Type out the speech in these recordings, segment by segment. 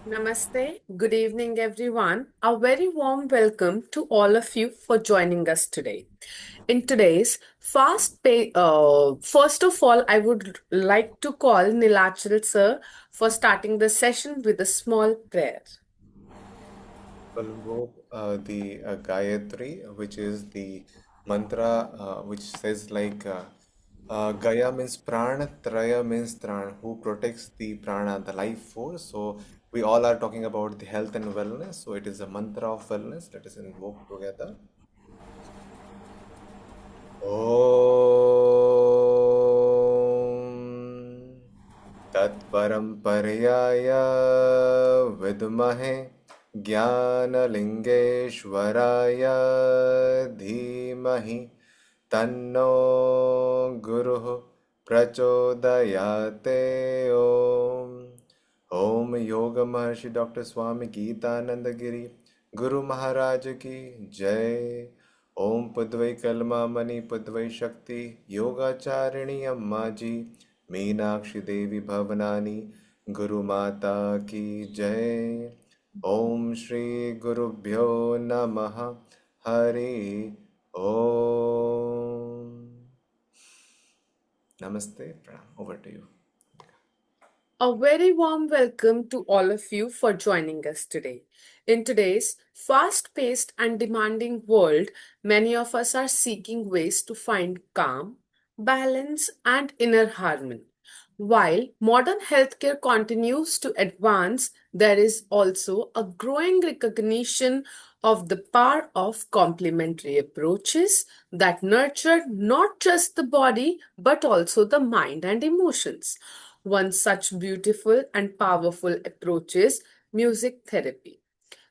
Namaste. Good evening, everyone. A very warm welcome to all of you for joining us today. In today's first of all, I would like to call Nilachal sir for starting the session with a small prayer. We'll invoke the Gayatri, which is the mantra which says Gaya means prana, Traya means Tran, who protects the prana, the life force. So we all are talking about the health and wellness. So it is a mantra of wellness. Let us invoke together. Om तत्परम्परयाय विद्महे ज्ञानलिङ्गेश्वराय धीमहि तन्नो गुरुः प्रचोदयाते ॐ ओम योग महर्षि doctor स्वामी गीतानंद गिरी गुरु महाराज की जय। ओम पुद्वै कलमा मणि पुद्वै शक्ति योगाचारिणी अम्मा जी मीनाक्षी देवी भवनानी गुरु माता की जय। ओम श्री गुरुभ्यो नमः। हरि ओम। नमस्ते, प्रणाम। Over to you. A very warm welcome to all of you for joining us today. In today's fast paced and demanding world, many of us are seeking ways to find calm, balance, and inner harmony. While modern healthcare continues to advance, there is also a growing recognition of the power of complementary approaches that nurture not just the body but also the mind and emotions. One such beautiful and powerful approach is music therapy.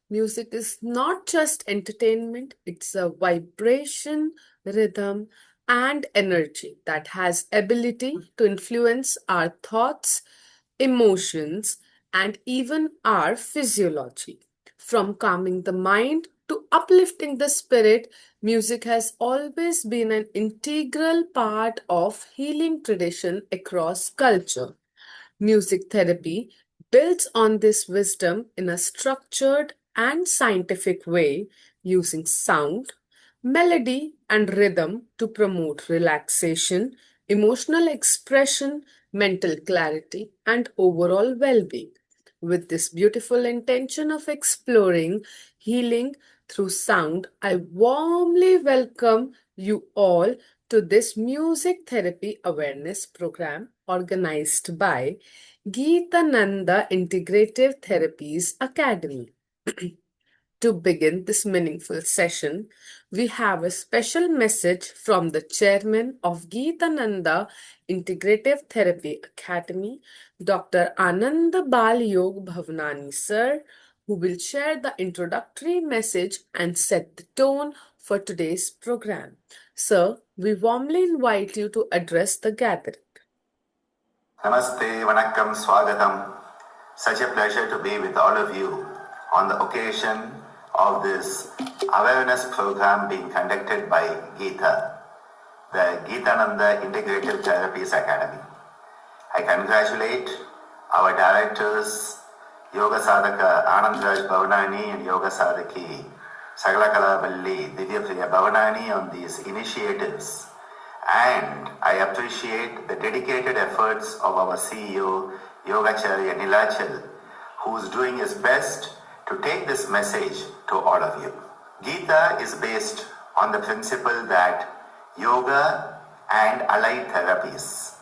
Music is not just entertainment, it's a vibration, rhythm, and energy that has ability to influence our thoughts, emotions, and even our physiology. From calming the mind to uplifting the spirit, music has always been an integral part of healing tradition across culture. Music therapy builds on this wisdom in a structured and scientific way, using sound, melody, and rhythm to promote relaxation, emotional expression, mental clarity, and overall well being. With this beautiful intention of exploring healing through sound, I warmly welcome you all to this music therapy awareness program organized by Gitananda Integrative Therapies Academy. To begin this meaningful session, we have a special message from the chairman of Gitananda Integrative Therapy Academy, Dr. Ananda Bal Yog Bhavnani sir, who will share the introductory message and set the tone for today's program. Sir, we warmly invite you to address the gathering. Namaste, Vanakkam, Swagatam. Such a pleasure to be with all of you on the occasion of this awareness program being conducted by GITA, the Gitananda Integrative Therapies Academy. I congratulate our directors, Yoga Sadhaka Anandraj Bhavanani and Yoga Sadhaki Sagalakala Valli Divyapriya Bhavanani on these initiatives. And I appreciate the dedicated efforts of our CEO, Yogacharya Nilachal, who's doing his best to take this message to all of you. Gita is based on the principle that yoga and allied therapies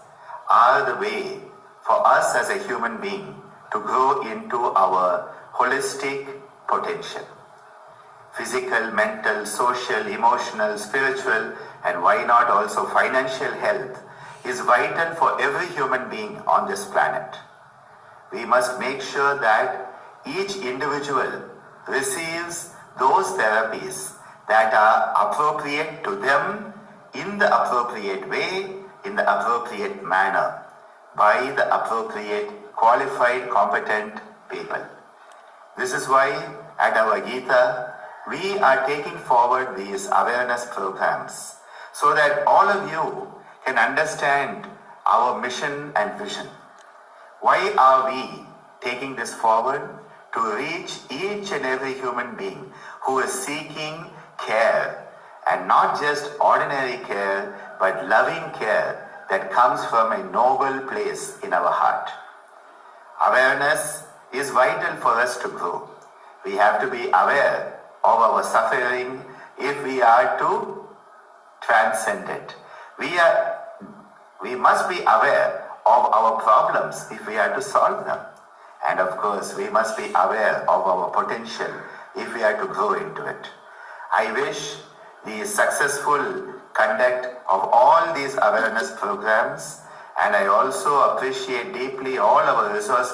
are the way for us as a human being to grow into our holistic potential. Physical, mental, social, emotional, spiritual, and why not also financial health is vital for every human being on this planet. We must make sure that each individual receives those therapies that are appropriate to them in the appropriate way, in the appropriate manner, by the appropriate qualified, competent people. This is why at our Gita, we are taking forward these awareness programs so that all of you can understand our mission and vision. Why are we taking this forward? to reach each and every human being who is seeking care, and not just ordinary care, but loving care that comes from a noble place in our heart. Awareness is vital for us to grow. We have to be aware of our suffering if we are to transcend it. We must be aware of our problems if we are to solve them. And of course, we must be aware of our potential if we are to grow into it. I wish the successful conduct of all these awareness programs, and I also appreciate deeply all our resource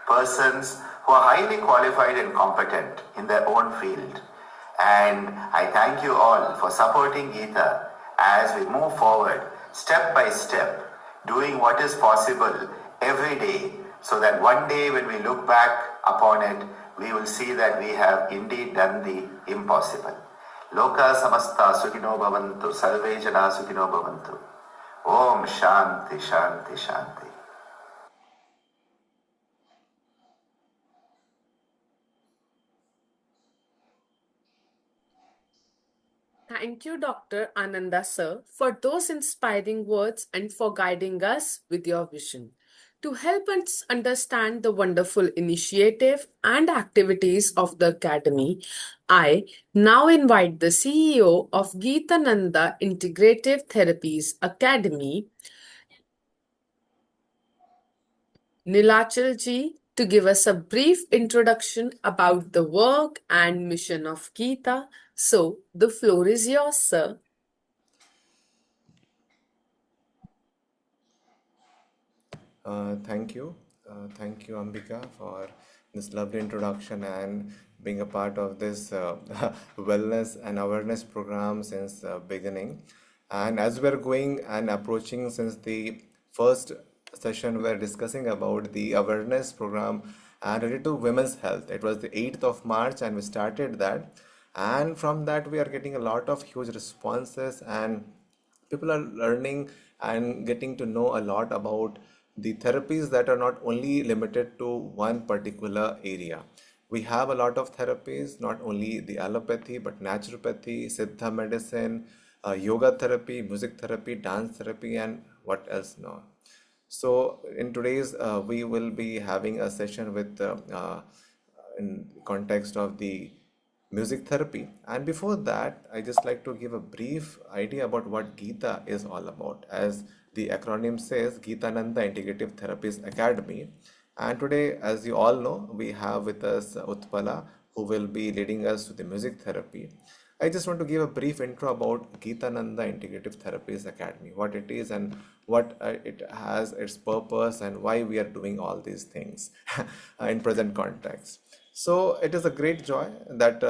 persons who are highly qualified and competent in their own field. And I thank you all for supporting GITA as we move forward step by step, doing what is possible every day, so that one day when we look back upon it, we will see that we have indeed done the impossible. Loka samasta sukhino bhavantu, sarve jana sukhino bhavantu. Om Shanti Shanti Shanti. Thank you, Dr. Ananda sir, for those inspiring words and for guiding us with your vision. To help us understand the wonderful initiative and activities of the Academy, I now invite the CEO of Gitananda Integrative Therapies Academy, Nilachal ji, to give us a brief introduction about the work and mission of Gita. So, the floor is yours, sir. Thank you. Thank you, Ambika, for this lovely introduction and being a part of this wellness and awareness program since the beginning. And as we're going and approaching since the first session, we're discussing about the awareness program and related to women's health. It was the 8th of March, and we started that. And from that, we are getting a lot of huge responses, and people are learning and getting to know a lot about the therapies that are not only limited to one particular area. We have a lot of therapies, not only the allopathy, but naturopathy, siddha medicine, yoga therapy, music therapy, dance therapy, and what else now. So in today's, we will be having a session with in context of the music therapy. And before that, I just like to give a brief idea about what Gita is all about. As the acronym says, Gitananda Integrative Therapies Academy. And today, as you all know, we have with us Uthpala, who will be leading us to the music therapy. I just want to give a brief intro about Gitananda Integrative Therapies Academy, what it is and what it has, its purpose, and why we are doing all these things in present context. So it is a great joy that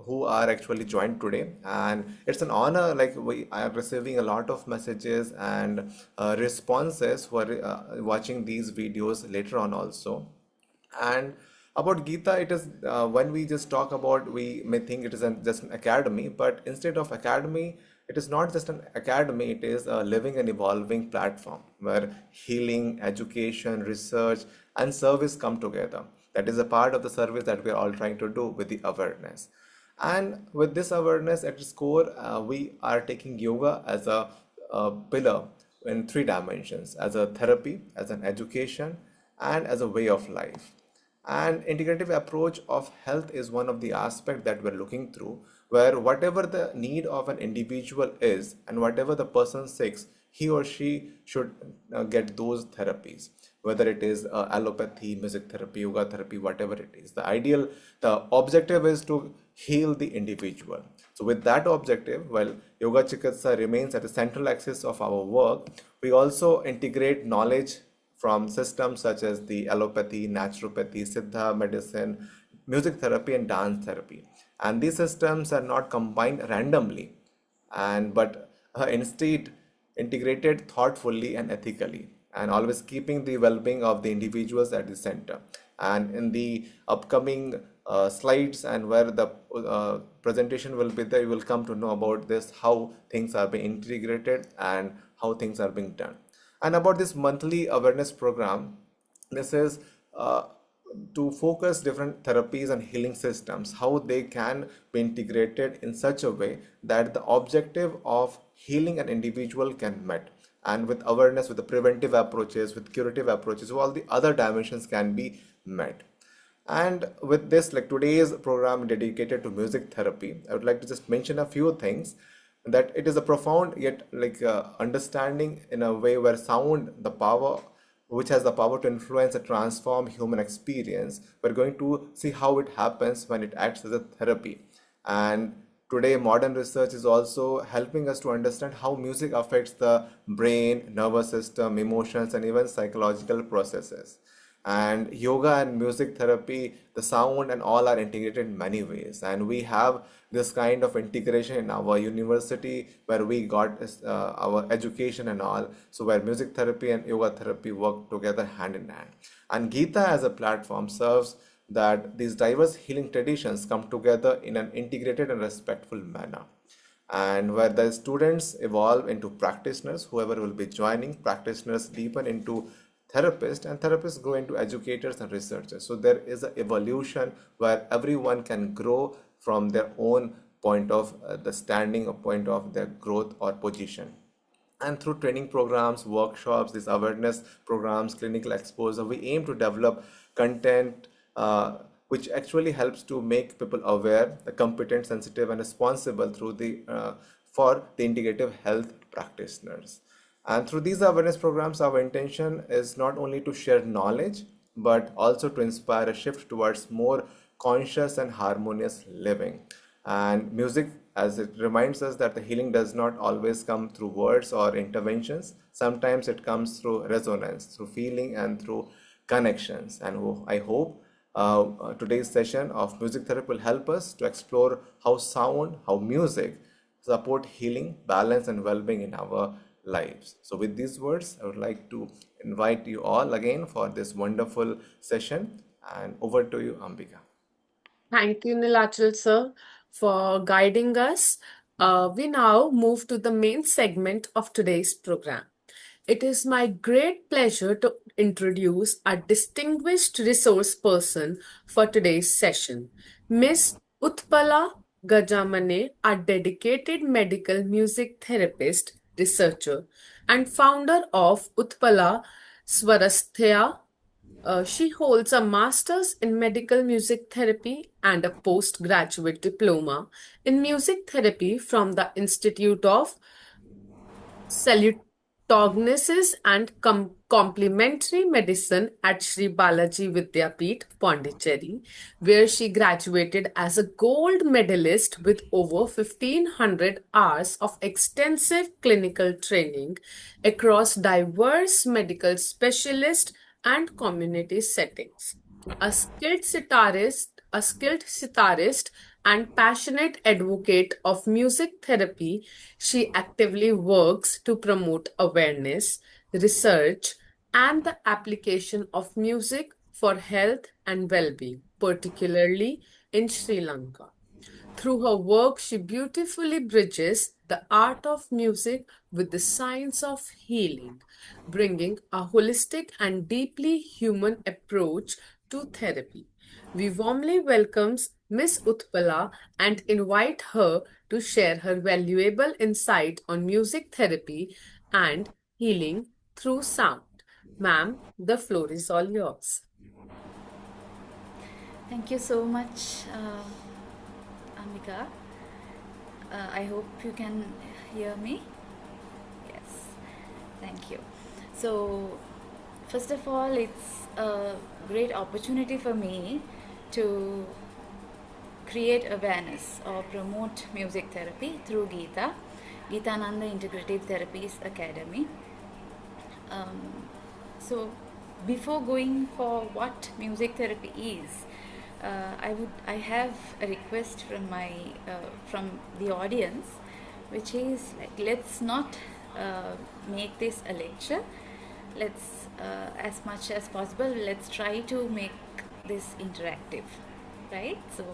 who are actually joined today, and it's an honor. Like we are receiving a lot of messages and responses who are watching these videos later on also. And about Gita, it is when we just talk about, we may think it is just an academy, but instead of academy, it is not just an academy, it is a living and evolving platform where healing, education, research, and service come together. That is a part of the service that we are all trying to do with the awareness. And with this awareness at its core, we are taking yoga as a pillar in three dimensions, as a therapy, as an education, and as a way of life. And integrative approach of health is one of the aspects that we're looking through, where whatever the need of an individual is and whatever the person seeks, he or she should get those therapies, whether it is allopathy, music therapy, yoga therapy, whatever it is. The objective is to heal the individual. So with that objective, while yoga chikitsa remains at the central axis of our work, we also integrate knowledge from systems such as the allopathy, naturopathy, siddha medicine, music therapy, and dance therapy. And these systems are not combined randomly, and but instead integrated thoughtfully and ethically, and always keeping the well-being of the individuals at the center. And in the upcoming slides and where the presentation will be there, you will come to know about this, how things are being integrated and how things are being done. And about this monthly awareness program, this is to focus different therapies and healing systems, how they can be integrated in such a way that the objective of healing an individual can met. And with awareness, with the preventive approaches, with curative approaches, all the other dimensions can be met. And with this, like today's program dedicated to music therapy, I would like to just mention a few things that it is a profound yet understanding in a way where sound, the power, which has the power to influence and transform human experience. We're going to see how it happens when it acts as a therapy. And today, modern research is also helping us to understand how music affects the brain, nervous system, emotions, and even psychological processes. And yoga and music therapy, the sound and all are integrated in many ways. And we have this kind of integration in our university where we got our education and all. So where music therapy and yoga therapy work together hand in hand. And Gita as a platform serves that these diverse healing traditions come together in an integrated and respectful manner, and where the students evolve into practitioners, whoever will be joining, practitioners deepen into therapists, and therapists grow into educators and researchers. So there is an evolution where everyone can grow from their own point of the standing or point of their growth or position. And through training programs, workshops, these awareness programs, clinical exposure, we aim to develop content which actually helps to make people aware, competent, sensitive, and responsible through the for the integrative health practitioners. And through these awareness programs, our intention is not only to share knowledge, but also to inspire a shift towards more conscious and harmonious living. And music, as it reminds us that the healing does not always come through words or interventions. Sometimes it comes through resonance, through feeling, and through connections. And I hope today's session of music therapy will help us to explore how sound, how music support healing, balance, and well-being in our lives. So with these words, I would like to invite you all again for this wonderful session, and over to you, Ambika. Thank you, Nilachal sir, for guiding us. We now move to the main segment of today's program. It is my great pleasure to introduce our distinguished resource person for today's session, Miss Uthpala Gajamane, a dedicated medical music therapist, researcher, and founder of Uthpala Swarasthaya. She holds a master's in medical music therapy and a postgraduate diploma in music therapy from the Institute of Salutognosis and Complementary Medicine at Sri Balaji Vidyapeeth, Pondicherry, where she graduated as a gold medalist with over 1,500 hours of extensive clinical training across diverse medical specialist and community settings. A skilled sitarist and passionate advocate of music therapy, she actively works to promote awareness, research, and the application of music for health and well-being, particularly in Sri Lanka. Through her work, she beautifully bridges the art of music with the science of healing, bringing a holistic and deeply human approach to therapy. We warmly welcome Miss Utpala and invite her to share her valuable insight on music therapy and healing through sound. Ma'am, the floor is all yours. Thank you so much, Ambika. I hope you can hear me. Yes, thank you. So, first of all, it's a great opportunity for me to create awareness or promote music therapy through GITA, Gitananda Integrative Therapies Academy. So, before going for what music therapy is, I have a request from from the audience, which is like, let's not make this a lecture. Let's as much as possible, let's try to make this interactive, right? So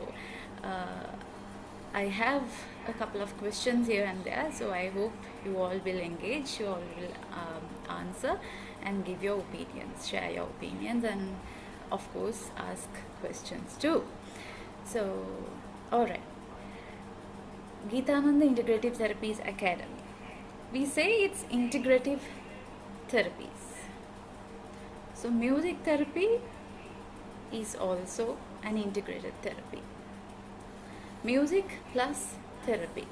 I have a couple of questions here and there, so I hope you all will engage, you all will answer and give your opinions, share your opinions, and of course, ask questions too. So, alright. Gitananda Integrative Therapies Academy. We say it's integrative therapies. So, music therapy is also an integrated therapy. Music plus therapy.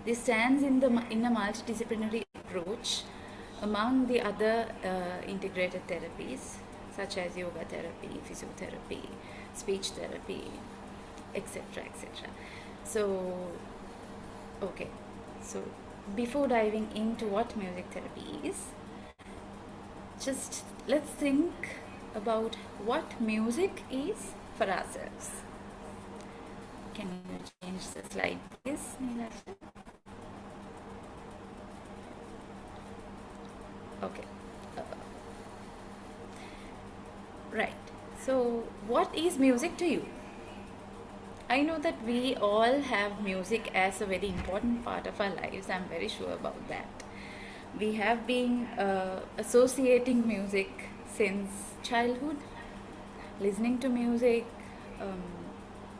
This stands in a multidisciplinary approach among the other integrated therapies such as yoga therapy, physiotherapy, speech therapy, etc. etc. So, okay. So, before diving into what music therapy is, just let's think about what music is for ourselves. Can you change the slide, please, Neelasha? Okay. Right. So, what is music to you? I know that we all have music as a very important part of our lives. I'm very sure about that. We have been associating music since childhood, listening to music,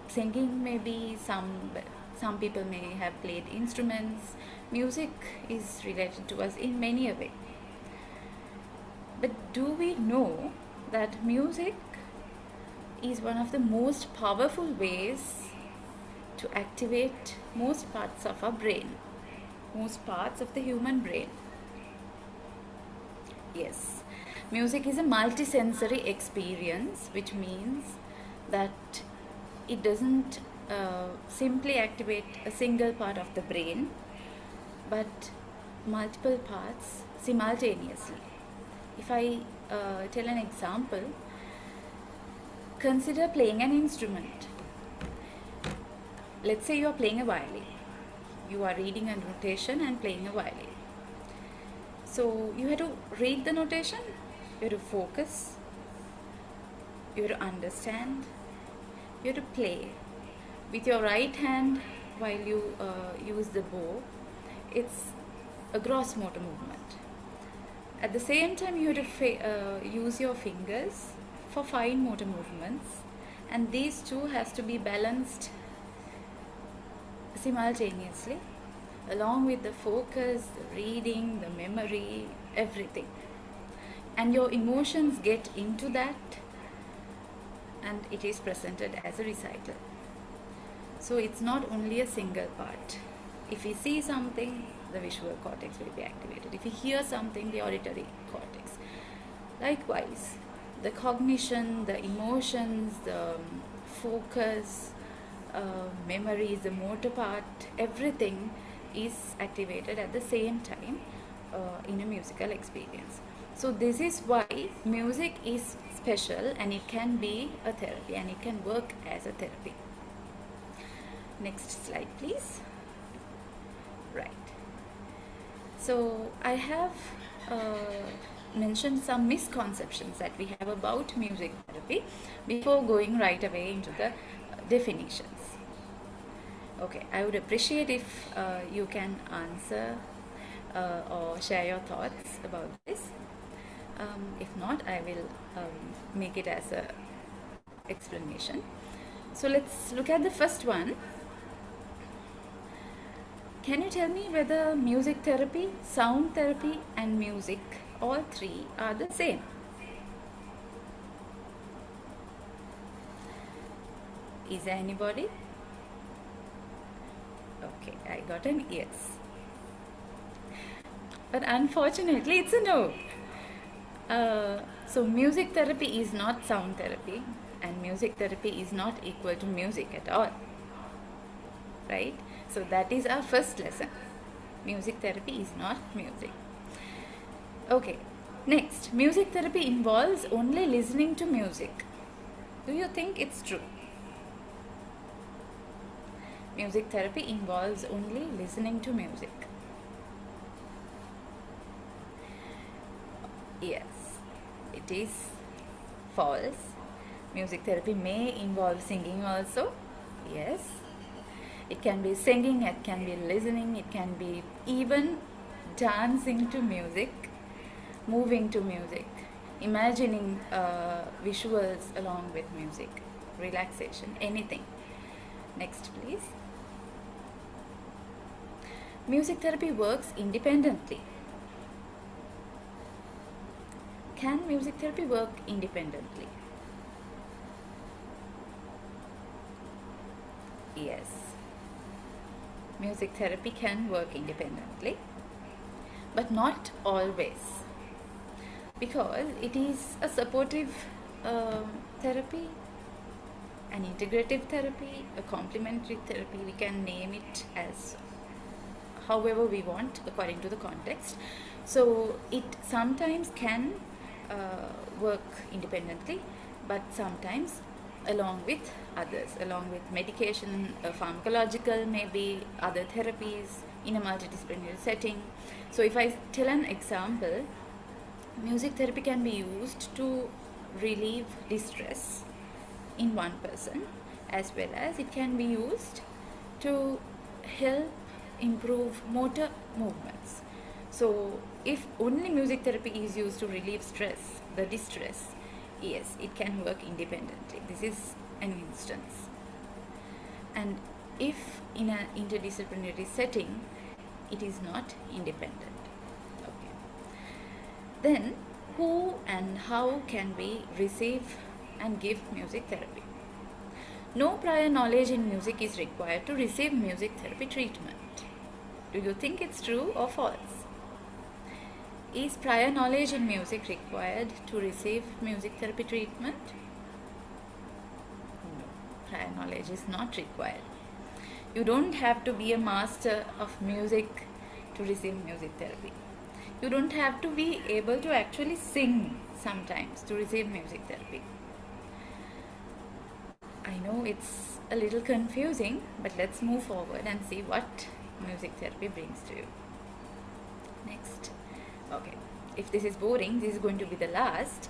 singing maybe, some people may have played instruments. Music is related to us in many a way. But do we know that music is one of the most powerful ways to activate most parts of our brain, most parts of the human brain? Yes, music is a multisensory experience, which means that it doesn't simply activate a single part of the brain, but multiple parts simultaneously. If I tell an example, consider playing an instrument. Let's say you are playing a violin. You are reading a notation and playing a violin. So you have to read the notation, you have to focus, you have to understand, you have to play. With your right hand while you use the bow, it's a gross motor movement. At the same time, you have to use your fingers for fine motor movements, and these two has to be balanced simultaneously, along with the focus, the reading, the memory, everything. And your emotions get into that, and it is presented as a recital. So it's not only a single part. If we see something, the visual cortex will be activated. If we hear something, the auditory cortex. Likewise, the cognition, the emotions, the focus, memories, the motor part, everything is activated at the same time in a musical experience. So this is why music is special, and it can be a therapy, and it can work as a therapy. Next slide, please. Right. So I have mentioned some misconceptions that we have about music therapy before going right away into the definitions. Okay, I would appreciate if you can answer or share your thoughts about this. If not, I will make it as a explanation. So let's look at the first one. Can you tell me whether music therapy, sound therapy and music, all three are the same? Is there anybody? Okay, I got an yes. But unfortunately, it's a no. So music therapy is not sound therapy, and music therapy is not equal to music at all. Right? So that is our first lesson. Music therapy is not music. Okay, next, music therapy involves only listening to music. Do you think it's true? Music therapy involves only listening to music. Yes, it is false. Music therapy may involve singing also. Yes. It can be singing, it can be listening, it can be even dancing to music, moving to music. imagining visuals along with music, relaxation, anything. Next, please. Music therapy works independently. Can music therapy work independently? Yes. Music therapy can work independently, but not always, because it is a supportive therapy, an integrative therapy, a complementary therapy. We can name it as however we want according to the context. So it sometimes can work independently, but sometimes along with others, along with medication, pharmacological, maybe other therapies in a multidisciplinary setting. So if I tell an example, music therapy can be used to relieve distress in one person, as well as it can be used to help improve motor movements. So if only music therapy is used to relieve stress, the distress, yes, it can work independently. This is an instance. And if in an interdisciplinary setting, it is not independent. Okay. Then who and how can we receive and give music therapy? No prior knowledge in music is required to receive music therapy treatment. Do you think it's true or false? Is prior knowledge in music required to receive music therapy treatment? No, prior knowledge is not required. You don't have to be a master of music to receive music therapy. You don't have to be able to actually sing sometimes to receive music therapy. I know it's a little confusing, but let's move forward and see what music therapy brings to you. Next. Okay, if this is boring, this is going to be the last.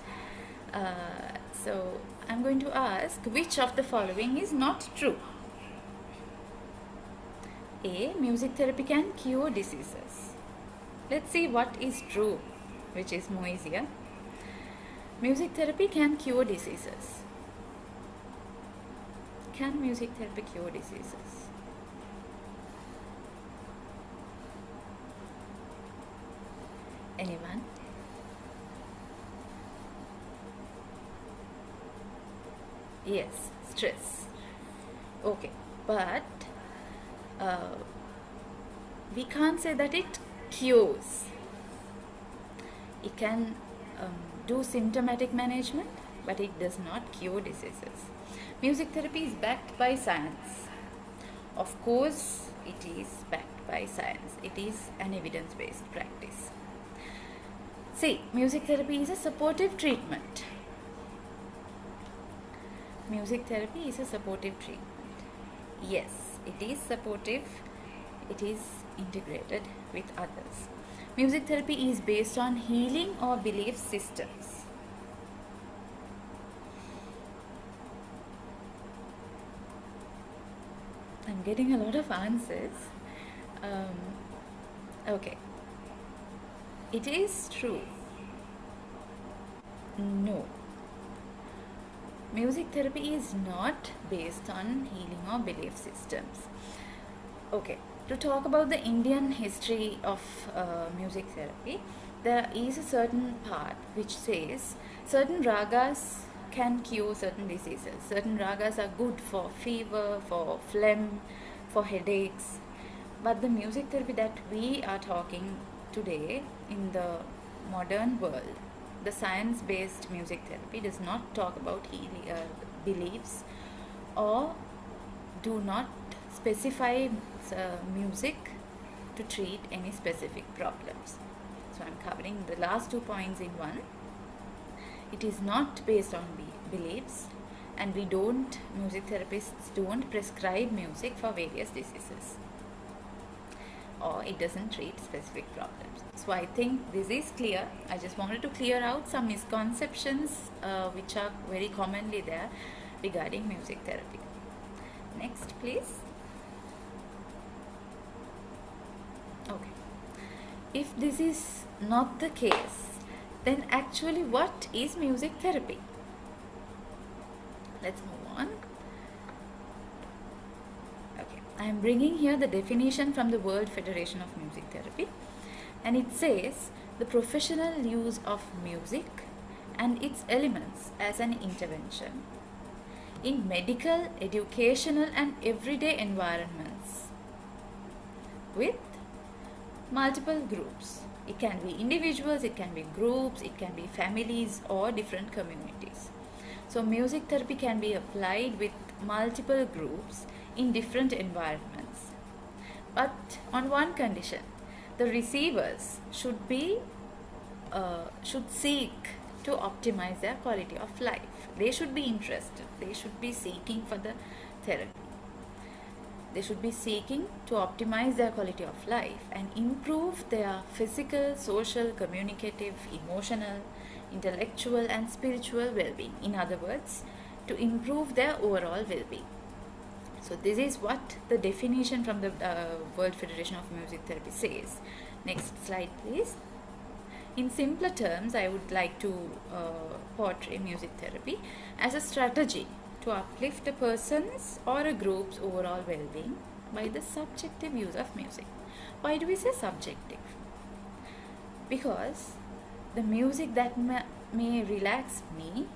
So I'm going to ask, which of the following is not true? A. Music therapy can cure diseases. Let's see what is true, which is more easier. Music therapy can cure diseases. Can music therapy cure diseases? Anyone? Yes, stress. Okay, but we can't say that it cures. It can do symptomatic management, but it does not cure diseases. Music therapy is backed by science. Of course, it is backed by science. It is an evidence-based practice. See, music therapy is a supportive treatment. Music therapy is a supportive treatment. Yes, it is supportive. It is integrated with others. Music therapy is based on healing or belief systems. I'm getting a lot of answers. Okay. It is true. No. Music therapy is not based on healing or belief systems. Okay. To talk about the Indian history of music therapy, there is a certain part which says certain ragas can cure certain diseases. Certain ragas are good for fever, for phlegm, for headaches. But the music therapy that we are talking today in the modern world, the science-based music therapy does not talk about beliefs or do not specify music to treat any specific problems. So I'm covering the last 2 points in one. It is not based on beliefs, and music therapists don't prescribe music for various diseases, or it doesn't treat specific problems. So I think this is clear. I just wanted to clear out some misconceptions which are very commonly there regarding music therapy. Next, please. Okay. If this is not the case, then actually what is music therapy? Let's move on. Okay, I am bringing here the definition from the World Federation of Music Therapy, and it says the professional use of music and its elements as an intervention in medical, educational and everyday environments with multiple groups. It can be individuals, it can be groups, it can be families or different communities. So music therapy can be applied with multiple groups in different environments. But on one condition, the receivers should seek to optimize their quality of life. They should be interested. They should be seeking for the therapy. They should be seeking to optimize their quality of life and improve their physical, social, communicative, emotional, intellectual and spiritual well-being. In other words, to improve their overall well-being. So this is what the definition from the World Federation of Music Therapy says. Next slide please. In simpler terms, I would like to portray music therapy as a strategy to uplift a person's or a group's overall well-being by the subjective use of music. Why do we say subjective? Because the music that may relax me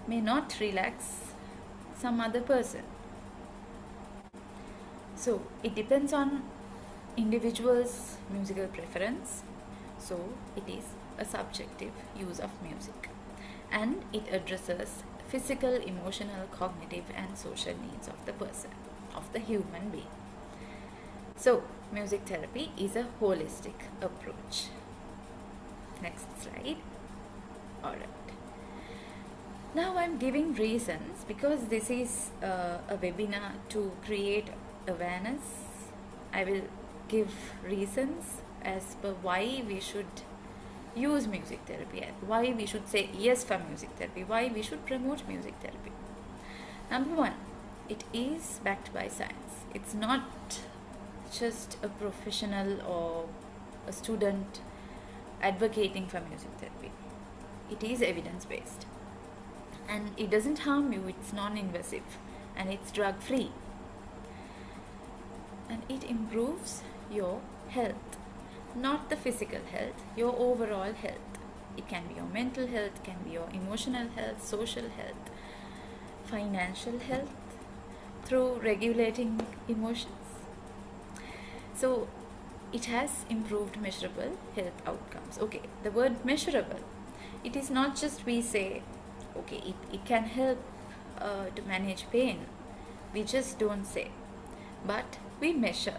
may not relax some other person. So it depends on individual's musical preference. So it is a subjective use of music, and it addresses physical, emotional, cognitive and social needs of the person, of the human being. So music therapy is a holistic approach. Next slide. Alright. Now I'm giving reasons because this is a webinar to create awareness. I will give reasons as per why we should use music therapy, and why we should say yes for music therapy, why we should promote music therapy. Number one, it is backed by science. It's not just a professional or a student advocating for music therapy. It is evidence-based and it doesn't harm you, it's non-invasive and it's drug-free, and it improves your health. Not the physical health, your overall health. It can be your mental health, can be your emotional health, social health, financial health, through regulating emotions. So it has improved measurable health outcomes. Okay, the word measurable, it is not just we say, okay, it can help to manage pain. We just don't say, but we measure.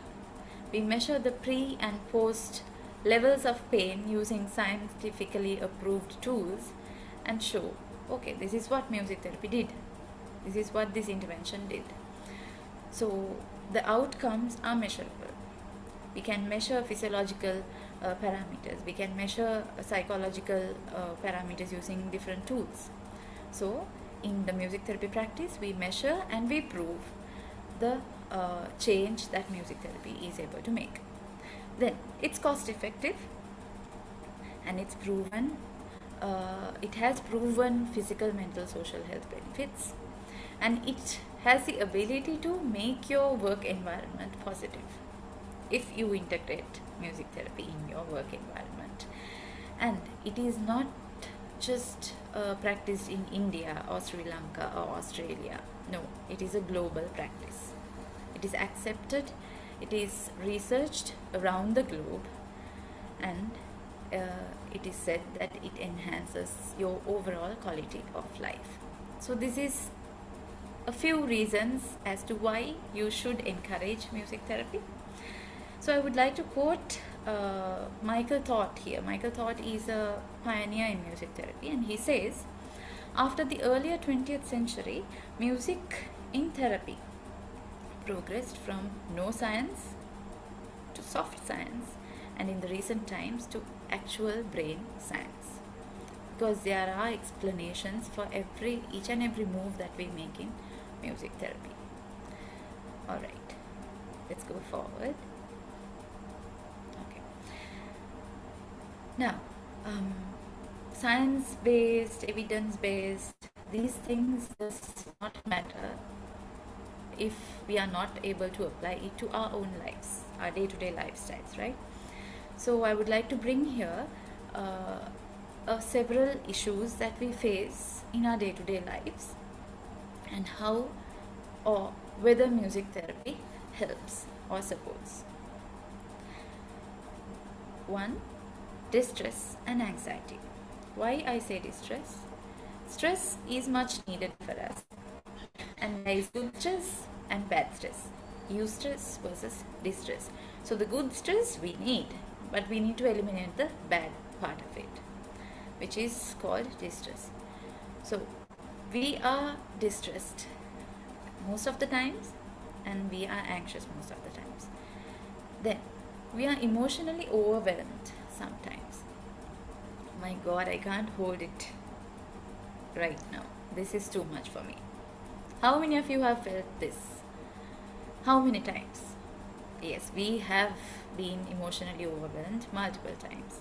We measure the pre and post levels of pain using scientifically approved tools and show, okay, this is what music therapy did. This is what this intervention did. So the outcomes are measurable. We can measure physiological parameters. We can measure psychological parameters using different tools. So in the music therapy practice, we measure and we prove the change that music therapy is able to make. Then it's cost effective and it's proven, it has proven physical, mental, social health benefits, and it has the ability to make your work environment positive if you integrate music therapy in your work environment. And it is not just practiced in India or Sri Lanka or Australia. No, it is a global practice. It is accepted, it is researched around the globe, and it is said that it enhances your overall quality of life. So this is a few reasons as to why you should encourage music therapy. So I would like to quote Michael Thorpe here. Michael Thorpe is a pioneer in music therapy, and he says, after the earlier 20th century, music in therapy progressed from no science to soft science, and in the recent times to actual brain science, because there are explanations for each and every move that we make in music therapy. Alright, let's go forward. Okay. Now, science-based, evidence-based, these things does not matter if we are not able to apply it to our own lives, our day-to-day lifestyles, right? So I would like to bring here several issues that we face in our day-to-day lives, and how or whether music therapy helps or supports. 1. Distress and anxiety. Why I say distress? Stress is much needed for us, and there is good stress and bad stress. Eustress versus distress. So the good stress we need, but we need to eliminate the bad part of it, which is called distress. So we are distressed most of the times, and we are anxious most of the times. Then we are emotionally overwhelmed sometimes. My God, I can't hold it right now. This is too much for me. How many of you have felt this? How many times? Yes, we have been emotionally overwhelmed multiple times.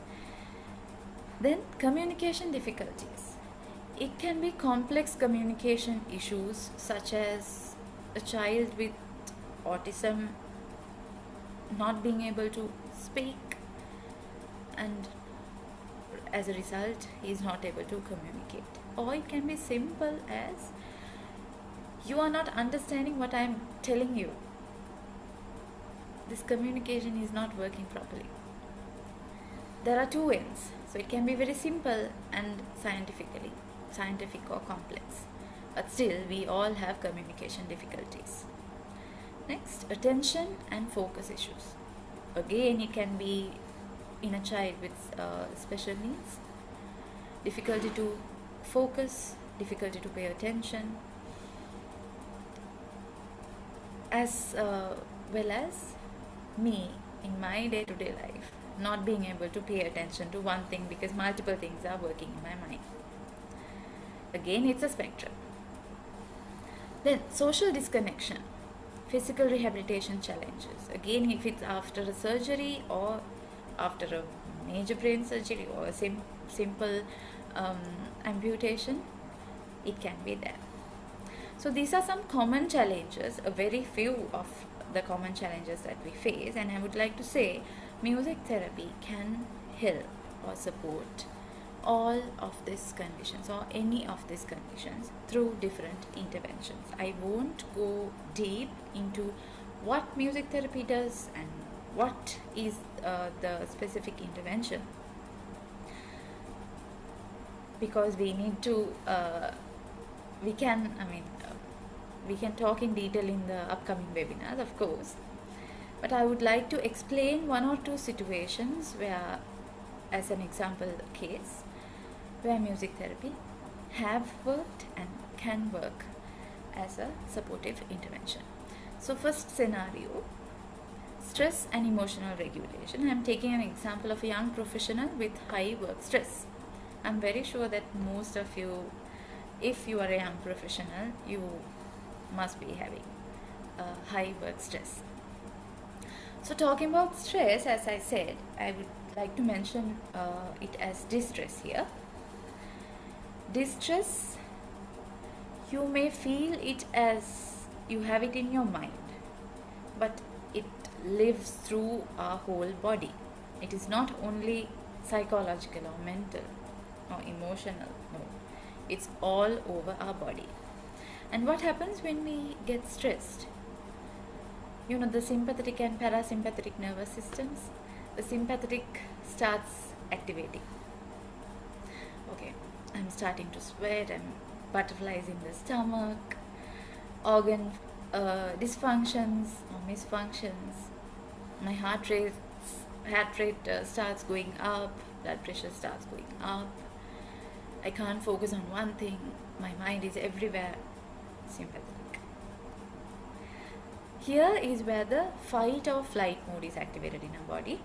Then communication difficulties. It can be complex communication issues, such as a child with autism not being able to speak, and as a result he is not able to communicate. Or it can be simple as you are not understanding what I am telling you. This communication is not working properly. There are two ends, so it can be very simple and scientific or complex, but still we all have communication difficulties. Next, attention and focus issues. Again, it can be in a child with special needs, difficulty to focus, difficulty to pay attention, as well as me in my day-to-day life not being able to pay attention to one thing because multiple things are working in my mind. Again, it's a spectrum. Then social disconnection, physical rehabilitation challenges. Again, if it's after a surgery or after a major brain surgery or a simple amputation, it can be there. So these are some common challenges, a very few of the common challenges that we face, and I would like to say music therapy can help or support all of these conditions or any of these conditions through different interventions. I won't go deep into what music therapy does and what is the specific intervention, because we need to we can talk in detail in the upcoming webinars, of course, but I would like to explain one or two situations where, as an example case, where music therapy have worked and can work as a supportive intervention. So first scenario, stress and emotional regulation. I am taking an example of a young professional with high work stress. I am very sure that most of you, if you are a young professional, you must be having high work stress. So talking about stress, as I said, I would like to mention it as distress here. Distress, you may feel it as you have it in your mind, but it lives through our whole body. It is not only psychological or mental or emotional, no, it's all over our body. And what happens when we get stressed? You know, the sympathetic and parasympathetic nervous systems, the sympathetic starts activating. Okay, I'm starting to sweat, I'm butterflies in the stomach, organ dysfunctions or misfunctions, my heart rate starts going up, blood pressure starts going up, I can't focus on one thing, my mind is everywhere. Sympathetic. Here is where the fight or flight mode is activated in our body,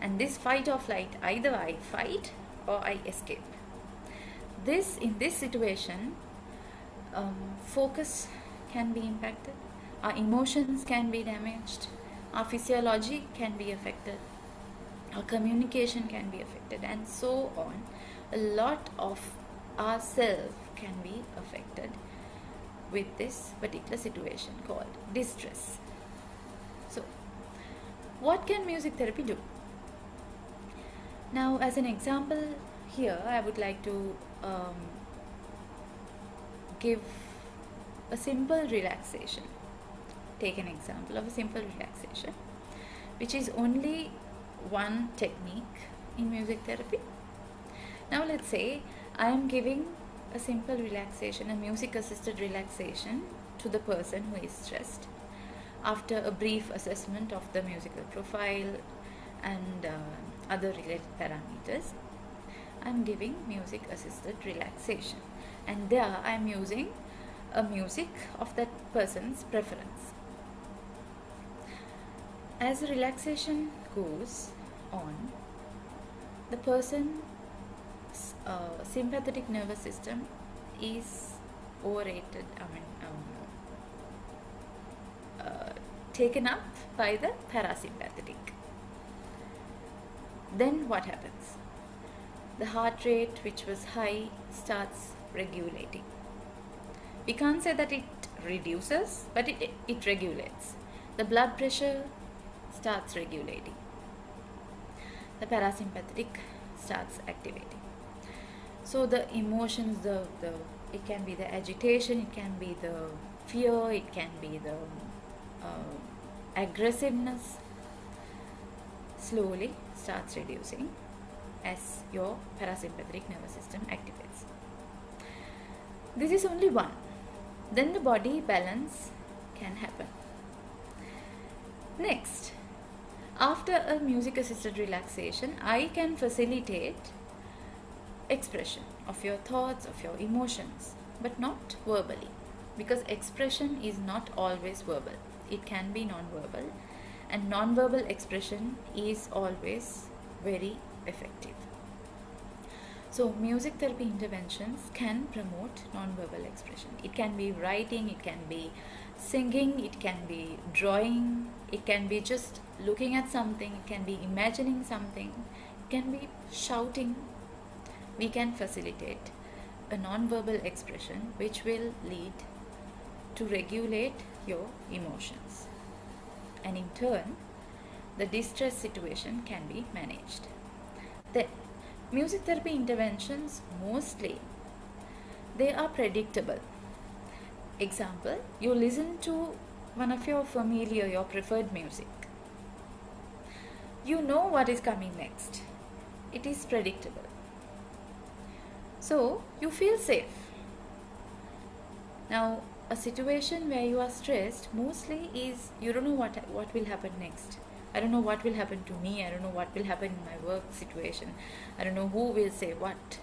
and this fight or flight, either I fight or I escape. In this situation, focus can be impacted, our emotions can be damaged, our physiology can be affected, our communication can be affected, and so on. a lot of ourself can be affected with this particular situation called distress. So, what can music therapy do? Now, as an example here, I would like to give a simple relaxation. Take an example of a simple relaxation, which is only one technique in music therapy. Now, let's say I am giving a simple relaxation, a music assisted relaxation to the person who is stressed after a brief assessment of the musical profile and other related parameters. I'm giving music assisted relaxation, and there I'm using a music of that person's preference. As the relaxation goes on, the person's sympathetic nervous system is overrated, taken up by the parasympathetic. Then what happens? The heart rate, which was high, starts regulating. We can't say that it reduces, but it regulates. The blood pressure starts regulating. The parasympathetic starts activating. So the emotions, it can be the agitation, it can be the fear, it can be the aggressiveness, slowly starts reducing as your parasympathetic nervous system activates. This is only one. Then the body balance can happen. Next, after a music assisted relaxation, I can facilitate expression of your thoughts, of your emotions, but not verbally, because expression is not always verbal. It can be non-verbal, and non-verbal expression is always very effective. So music therapy interventions can promote non-verbal expression. It can be writing, it can be singing, it can be drawing, it can be just looking at something, it can be imagining something, it can be shouting. We can facilitate a non-verbal expression which will lead to regulate your emotions, and in turn the distress situation can be managed. Then music therapy interventions, mostly they are predictable. Example, you listen to one of your familiar, your preferred music. You know what is coming next. It is predictable. So you feel safe. Now, a situation where you are stressed mostly is you don't know what will happen next. I don't know what will happen to me. I don't know what will happen in my work situation. I don't know who will say what.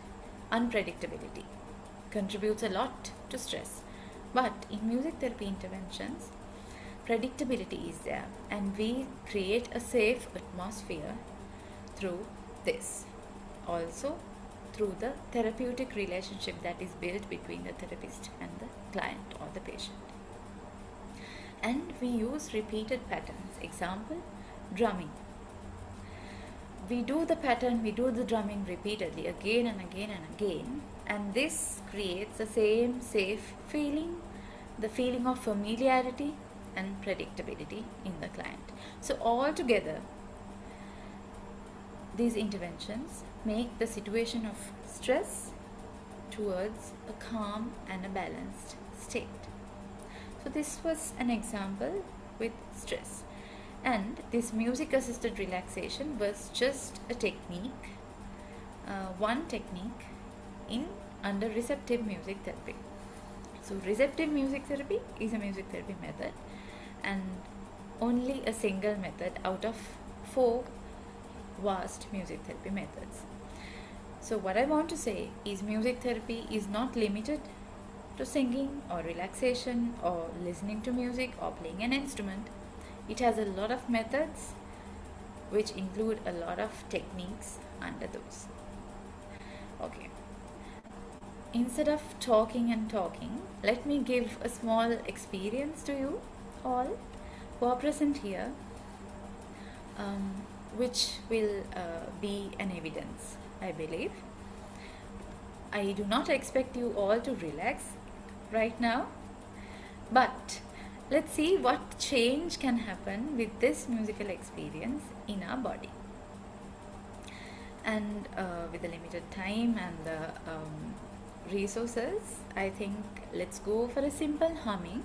Unpredictability contributes a lot to stress. But in music therapy interventions, predictability is there, and we create a safe atmosphere through this. Also, through the therapeutic relationship that is built between the therapist and the client or the patient. And we use repeated patterns. Example, drumming. We do the pattern, we do the drumming repeatedly again and again and again, and this creates the same safe feeling, the feeling of familiarity and predictability in the client. So all together, these interventions make the situation of stress towards a calm and a balanced state. So this was an example with stress, and this music assisted relaxation was just a technique, one technique in under receptive music therapy. So receptive music therapy is a music therapy method, and only a single method out of 4 vast music therapy methods. So what I want to say is music therapy is not limited to singing or relaxation or listening to music or playing an instrument. It has a lot of methods which include a lot of techniques under those. Okay. Instead of talking and talking, let me give a small experience to you all who are present here, which will be an evidence, I believe. I do not expect you all to relax right now, but let's see what change can happen with this musical experience in our body. And with the limited time and the resources, I think let's go for a simple humming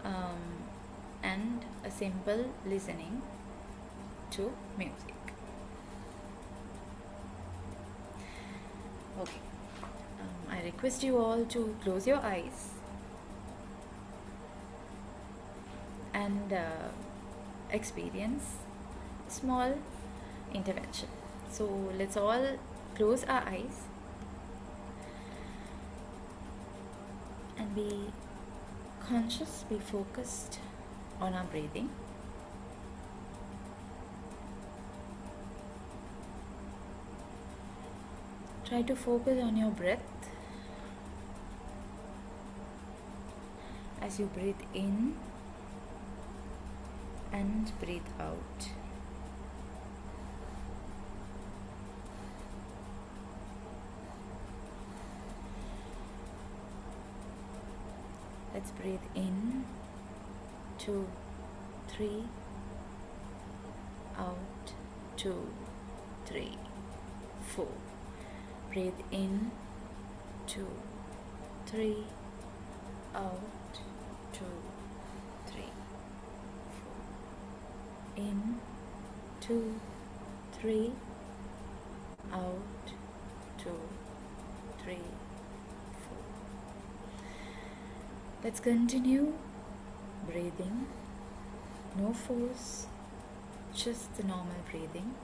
um, and a simple listening to music. Okay, I request you all to close your eyes and experience small intervention. So let's all close our eyes and be conscious, be focused on our breathing. Try to focus on your breath as you breathe in and breathe out. Let's breathe in, 2, 3, out, 2, 3, 4. Breathe in, 2, 3, out, 2, 3, 4. In, 2, 3, out, 2, 3, 4. Let's continue breathing, no force, just the normal breathing.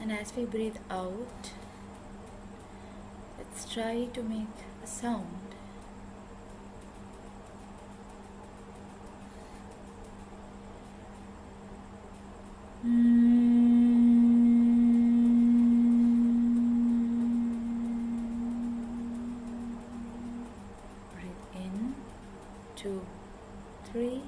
And as we breathe out, let's try to make a sound. Breathe in, 2, 3.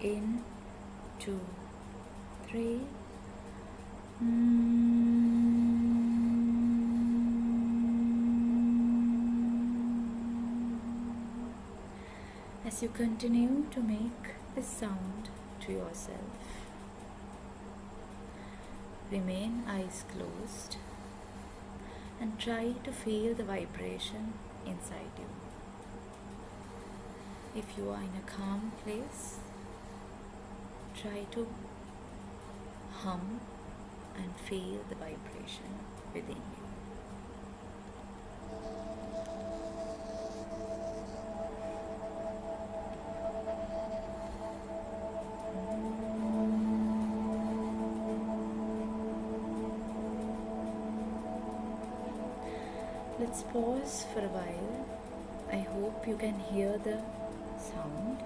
In, 2, 3. As you continue to make this sound to yourself, remain eyes closed and try to feel the vibration inside you. If you are in a calm place, try to hum and feel the vibration within you. Let's pause for a while. I hope you can hear the sound.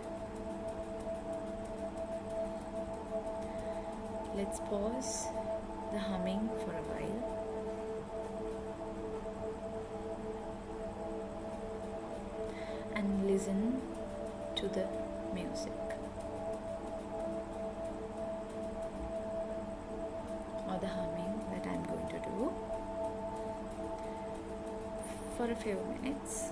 Let's pause the humming for a while. And listen to the music or the humming that I'm going to do for a few minutes.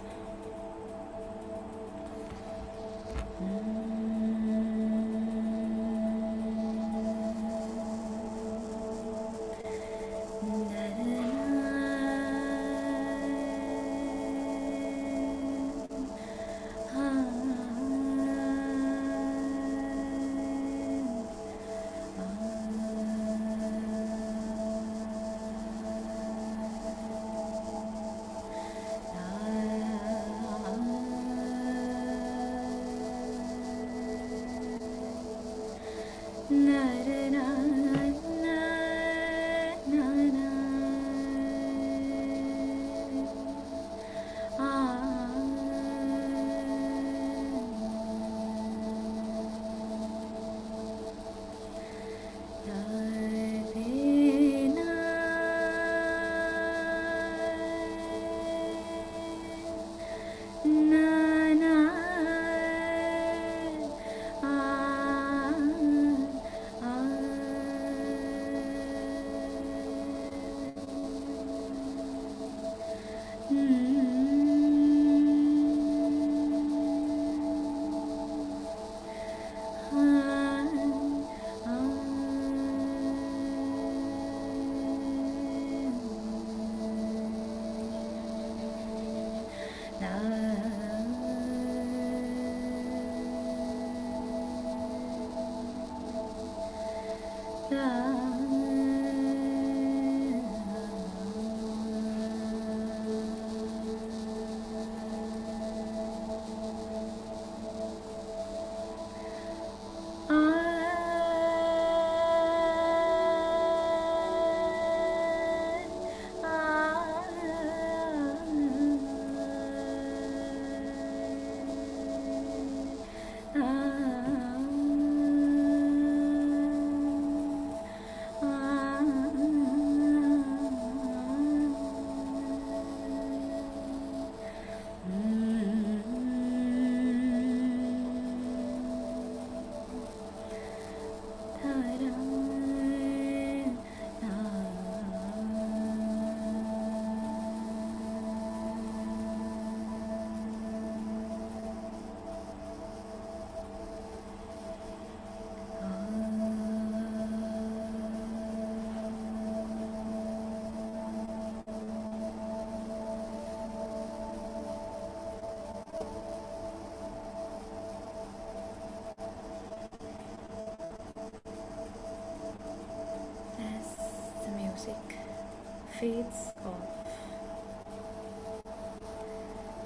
fades off.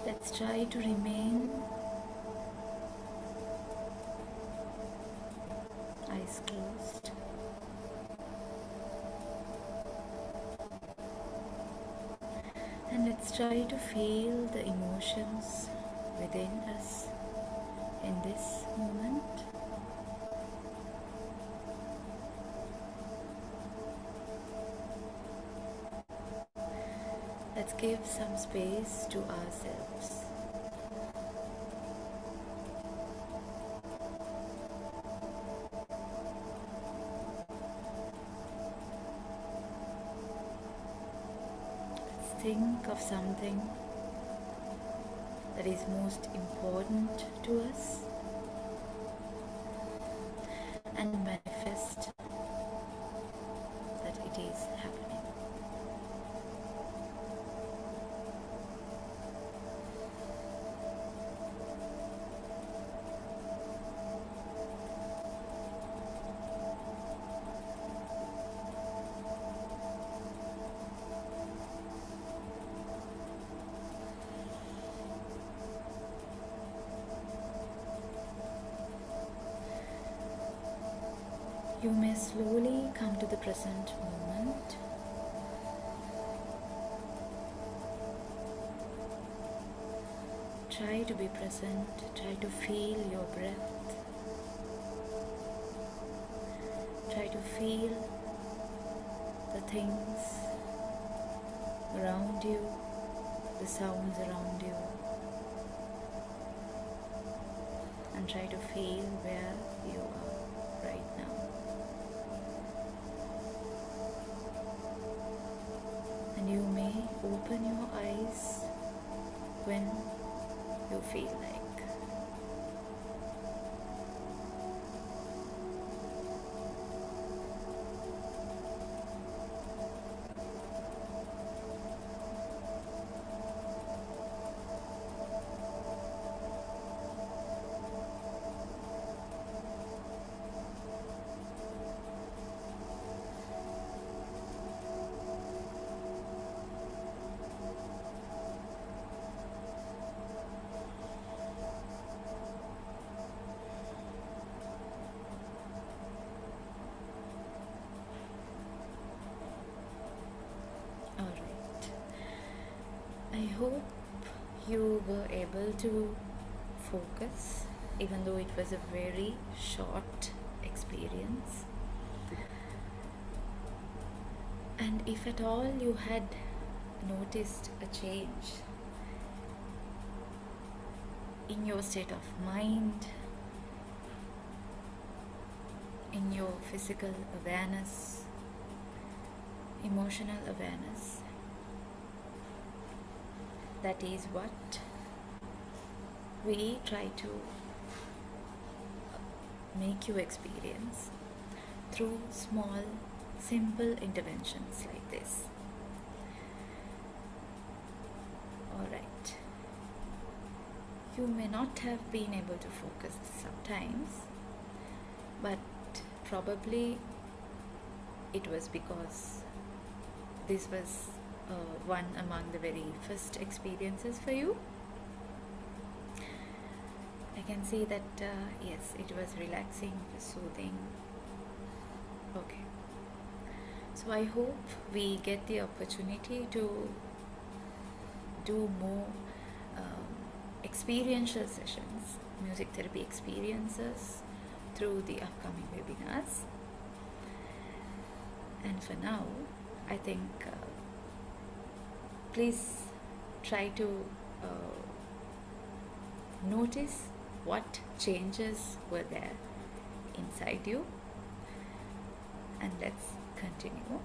Let's try to remain eyes closed. And let's try to feel the emotions within us in this moment. Let's give some space to ourselves. Let's think of something that is most important to us and manifest that it is happening. You may slowly come to the present moment. Try to be present, try to feel your breath. Try to feel the things around you, the sounds around you, and try to feel where you are right now. And you may open your eyes when you feel like. Alright. I hope you were able to focus, even though it was a very short experience. And if at all you had noticed a change in your state of mind, in your physical awareness, emotional awareness, that is what we try to make you experience through small, simple interventions like this. Alright. You may not have been able to focus sometimes, but probably it was because this was one among the very first experiences for you. I can see that yes, it was relaxing, it was soothing. Okay. So I hope we get the opportunity to do more experiential sessions, music therapy experiences through the upcoming webinars. And for now, I think please try to notice what changes were there inside you, and let's continue.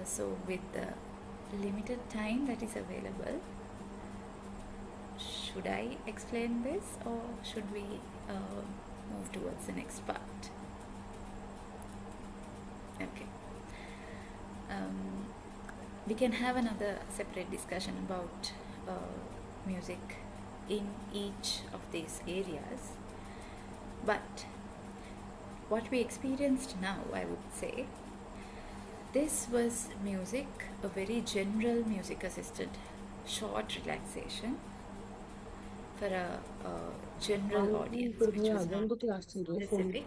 So with the limited time that is available, should I explain this or should we move towards the next part? Okay. We can have another separate discussion about music in each of these areas, but what we experienced now, I would say, this was music, a very general music assisted short relaxation for a general audience, which was not specific.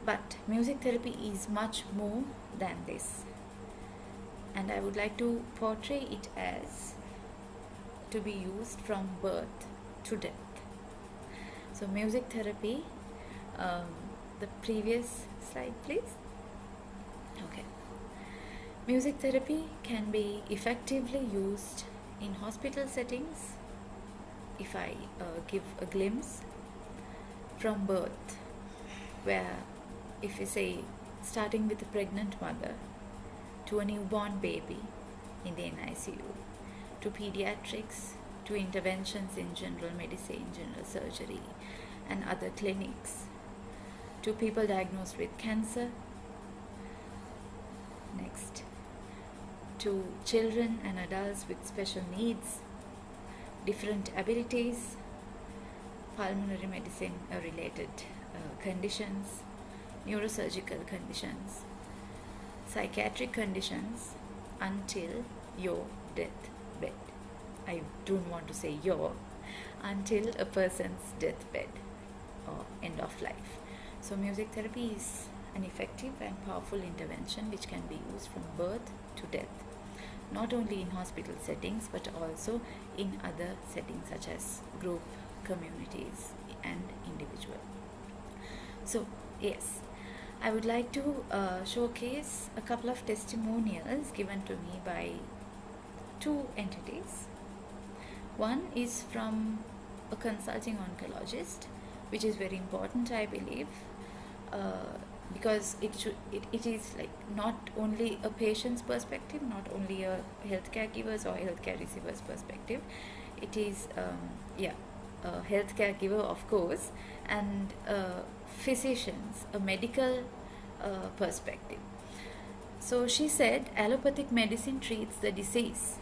But music therapy is much more than this, and I would like to portray it as to be used from birth to death. So, music therapy, um, the previous slide, please. Okay. Music therapy can be effectively used in hospital settings. If I give a glimpse from birth, where if you say starting with a pregnant mother to a newborn baby in the NICU, to pediatrics, to interventions in general medicine, general surgery, and other clinics, to people diagnosed with cancer, next, to children and adults with special needs, different abilities, pulmonary medicine related conditions, neurosurgical conditions, psychiatric conditions, until your deathbed. I don't want to say your, until a person's deathbed or end of life. So, music therapy is an effective and powerful intervention which can be used from birth to death, not only in hospital settings but also in other settings such as group, communities, and individual. So, yes, I would like to showcase a couple of testimonials given to me by two entities. One is from a consulting oncologist, which is very important, I believe, because it is like not only a patient's perspective, not only a healthcare giver's or healthcare receiver's perspective. It is a healthcare giver, of course, and physicians, a medical perspective. So she said allopathic medicine treats the disease,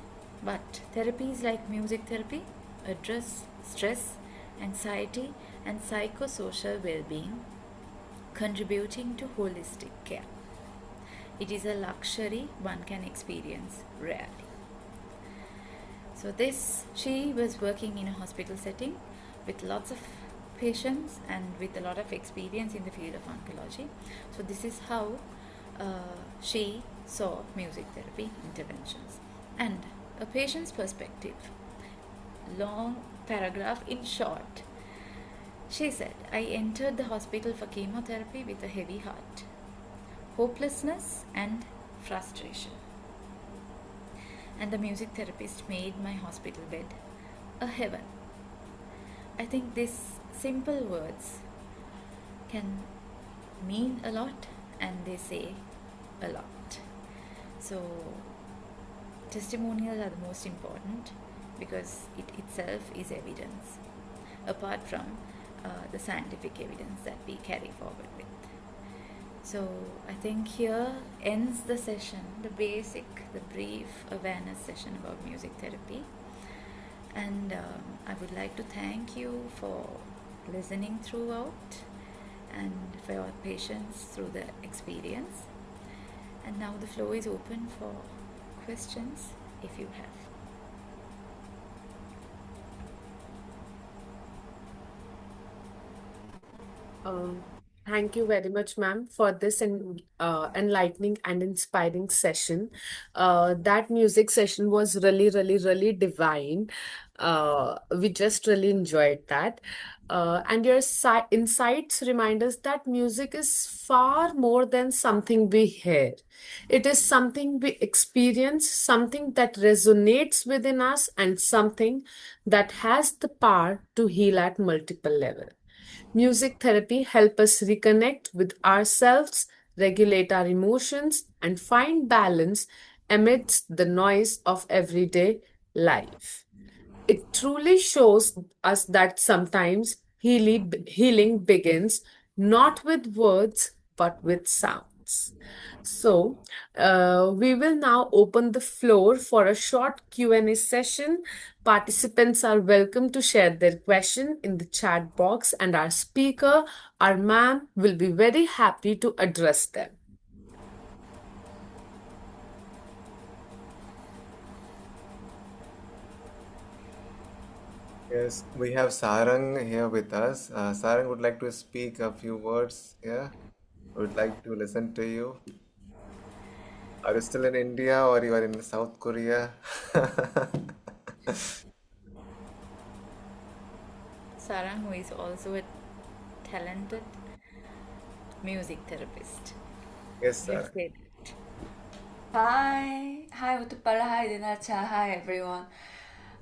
but therapies like music therapy address stress, anxiety, and psychosocial well-being, contributing to holistic care. It is a luxury one can experience rarely. So she was working in a hospital setting with lots of patients and with a lot of experience in the field of oncology. So this is how she saw music therapy interventions. And a patient's perspective, long paragraph in short. She said, I entered the hospital for chemotherapy with a heavy heart, hopelessness and frustration. And the music therapist made my hospital bed a heaven. I think these simple words can mean a lot and they say a lot. So testimonials are the most important because it itself is evidence, apart from the scientific evidence that we carry forward with. So I think here ends the session, the brief awareness session about music therapy. And I would like to thank you for listening throughout and for your patience through the experience. And now the floor is open for questions if you have. Thank you very much, ma'am, for this enlightening and inspiring session. That music session was really, really, really divine. We just really enjoyed that. And your insights remind us that music is far more than something we hear. It is something we experience, something that resonates within us, and something that has the power to heal at multiple levels. Music therapy helps us reconnect with ourselves, regulate our emotions, and find balance amidst the noise of everyday life. It truly shows us that sometimes healing begins not with words but with sounds. So, we will now open the floor for a short Q&A session. Participants are welcome to share their question in the chat box, and our speaker, our ma'am, will be very happy to address them. Yes, we have Sarang here with us. Sarang would like to speak a few words here. Would like to listen to you. Are you still in India or you are in South Korea? Sarang, who is also a talented music therapist. Yes, You have sir. said Hi, Uthpala, hi, Dinacha, hi, everyone.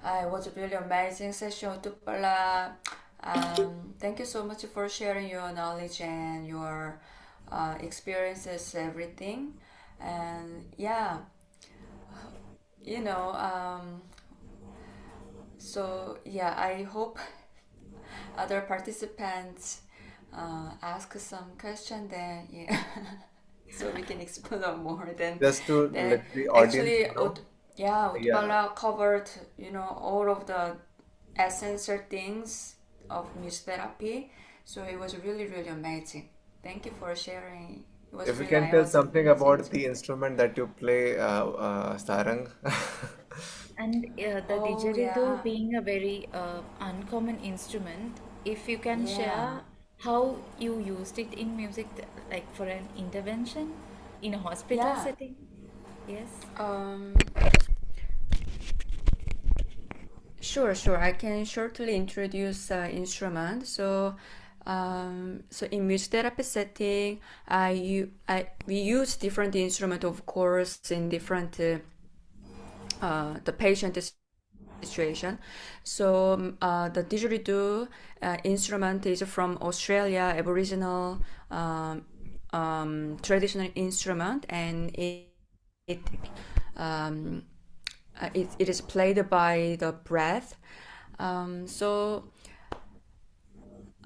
It was a really amazing session, Uthpala. Thank you so much for sharing your knowledge and your experiences, everything. And yeah, you know, so yeah, I hope other participants ask some question then, yeah. So we can explore more Just to then let the audience actually know. yeah, Yeah, Uthpala covered all of the essential things of music therapy, so it was really really amazing. Thank you for sharing. It was if you really, can I tell was something listening about to the it. instrument that you play, Sarang. and the Oh didgeridoo yeah, being a very uncommon instrument, if you can yeah, share how you used it in music, like for an intervention in a hospital yeah. setting. Yes. um Sure. I can shortly introduce instrument. So in music therapy setting, we use different instrument, of course, in different the patient situation. So the didgeridoo instrument is from Australia, Aboriginal traditional instrument, and it um, it is played by the breath. So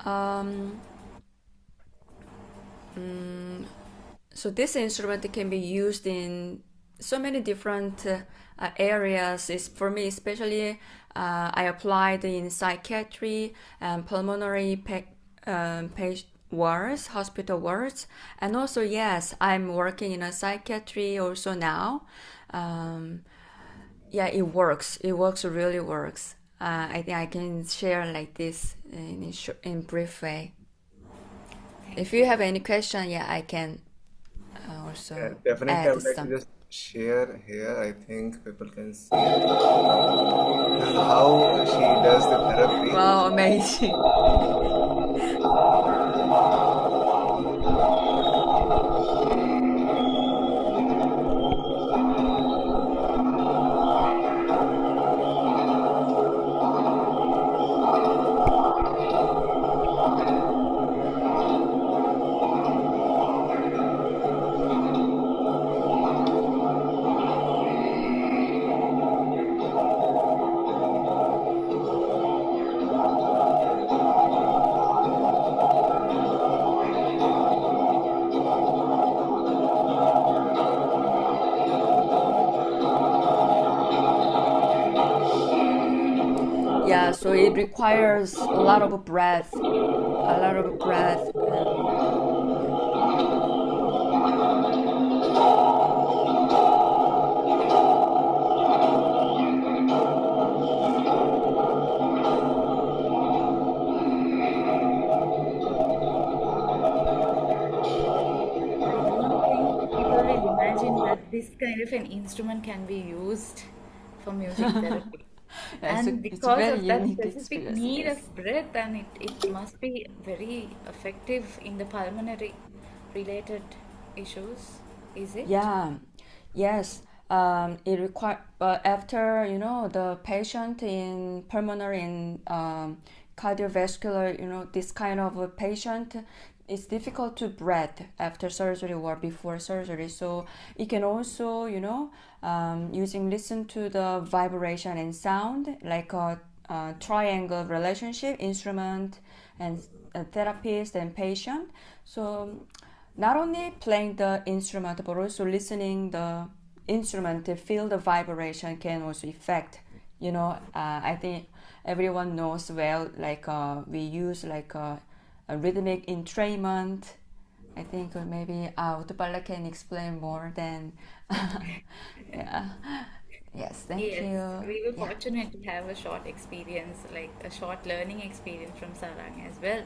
um, so this instrument can be used in so many different areas. Is for me especially I applied in psychiatry and pulmonary wards, hospital wards, and also yes, I'm working in a psychiatry also now. Um, yeah, it works. It works, really works. I think I can share like this in brief way. If Thank you you. have any question, yeah, I can Yeah, also definitely, I add would like to some. just share here. I think people can see. This is how she does the therapy. Wow, amazing. Yeah, so it requires a lot of breath, a lot of breath. Yeah. I don't think people will imagine that this kind of an instrument can be used for music therapy. Yeah, And it's a because very of that unique specific experience. need Yes. of breath, and it must be very effective in the pulmonary related issues, is it? Yeah, yes. It require, but after the patient in pulmonary and cardiovascular, this kind of a patient, it's difficult to breathe after surgery or before surgery. So it can also, using listen to the vibration and sound like a triangle relationship, instrument and therapist and patient. So not only playing the instrument but also listening the instrument to feel the vibration can also affect. I think everyone knows well, like we use like a rhythmic entrainment. I think maybe Uthpala can explain more than yeah, Yes, thank Yes, you. we were Yeah. fortunate to have a short experience, like a short learning experience from Sarang as well.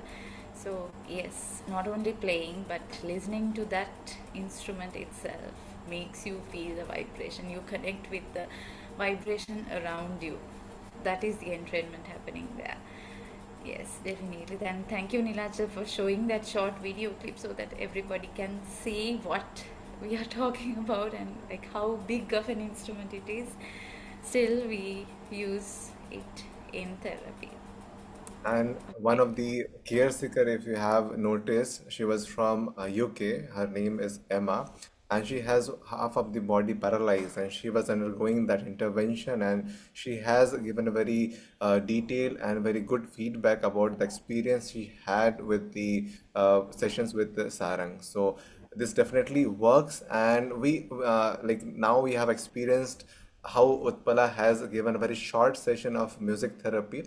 So, yes, not only playing but listening to that instrument itself makes you feel the vibration. You connect with the vibration around you. That is the entrainment happening there. Yes, definitely. Then thank you, Nilachal, for showing that short video clip so that everybody can see what we are talking about and like how big of an instrument it is. Still, we use it in therapy. And one of the care seeker, if you have noticed, she was from UK. Her name is Emma, and she has half of the body paralyzed, and she was undergoing that intervention, and she has given a very detailed and very good feedback about the experience she had with the sessions with the Sarang. So this definitely works, and we like now we have experienced how Utpala has given a very short session of music therapy.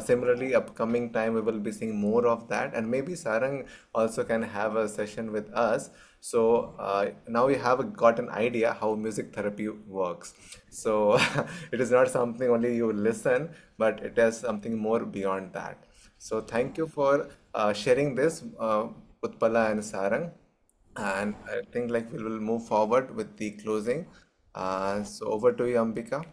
Similarly, upcoming time we will be seeing more of that, and maybe Sarang also can have a session with us. So now we have got an idea how music therapy works. So it is not something only you listen, but it has something more beyond that. So thank you for sharing this, Utpala and Sarang. And I think like we will move forward with the closing. So over to you, Ambika.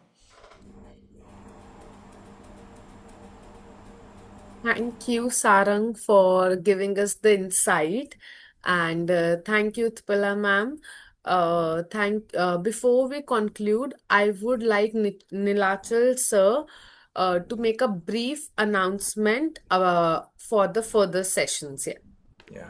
Thank you, Sarang, for giving us the insight. And thank you, Thpala ma'am. Before we conclude, I would like Nilachal sir to make a brief announcement for the further sessions here. Yeah.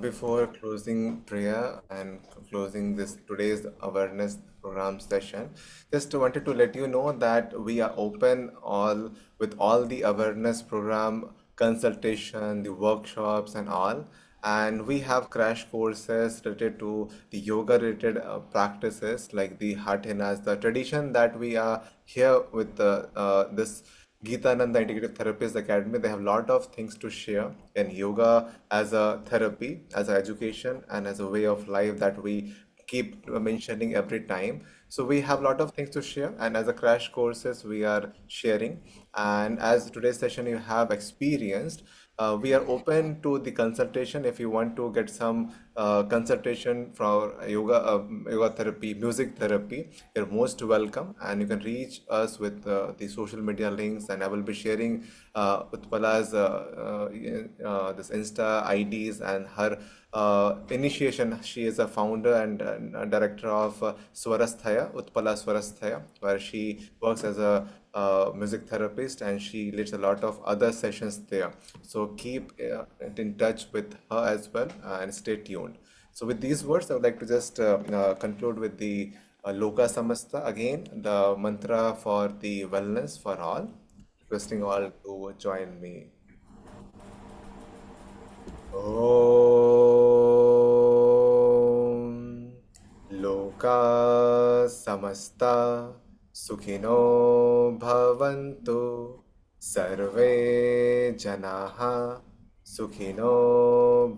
Before closing prayer and closing this today's awareness program session, just wanted to let you know that we are open all with all the awareness program consultation, the workshops and all. And we have crash courses related to the yoga related practices like the Hathinas, the tradition that we are here with this Gitananda Integrative Therapies Academy. They have a lot of things to share in yoga as a therapy, as an education, and as a way of life that we keep mentioning every time. So we have a lot of things to share, and as a crash courses we are sharing. And as today's session you have experienced, we are open to the consultation. If you want to get some consultation for yoga therapy, music therapy, you're most welcome, and you can reach us with the social media links. And I will be sharing Utpala's this Insta IDs and her initiation. She is a founder and director of Swarasthaya, Uthpala Swarasthaya, where she works as a music therapist, and she leads a lot of other sessions there. So keep in touch with her as well, and stay tuned. So with these words, I would like to just conclude with the Loka Samasta again, the mantra for the wellness for all, requesting all to join me. ॐ लोका समस्ता सुखिनो भवन्तु सर्वे जनाः सुखिनो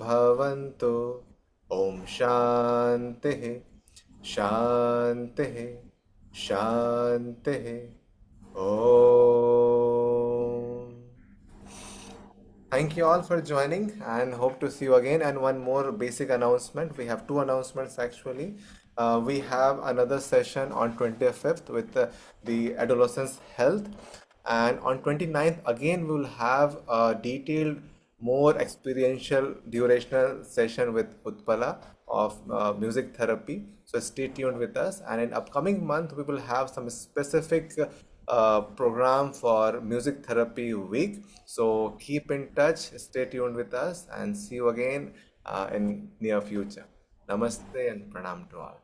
भवन्तु ॐ शान्तिः शान्तिः शान्तिः ॐ Thank you all for joining and hope to see you again. And one more basic announcement. We have two announcements actually. We have another session on 25th with the adolescents health. And on 29th, again, we will have a detailed, more experiential durational session with Utpala of music therapy. So stay tuned with us. And in upcoming month, we will have some specific program for music therapy week. So keep in touch, stay tuned with us, and see you again in near future. Namaste and pranam to all.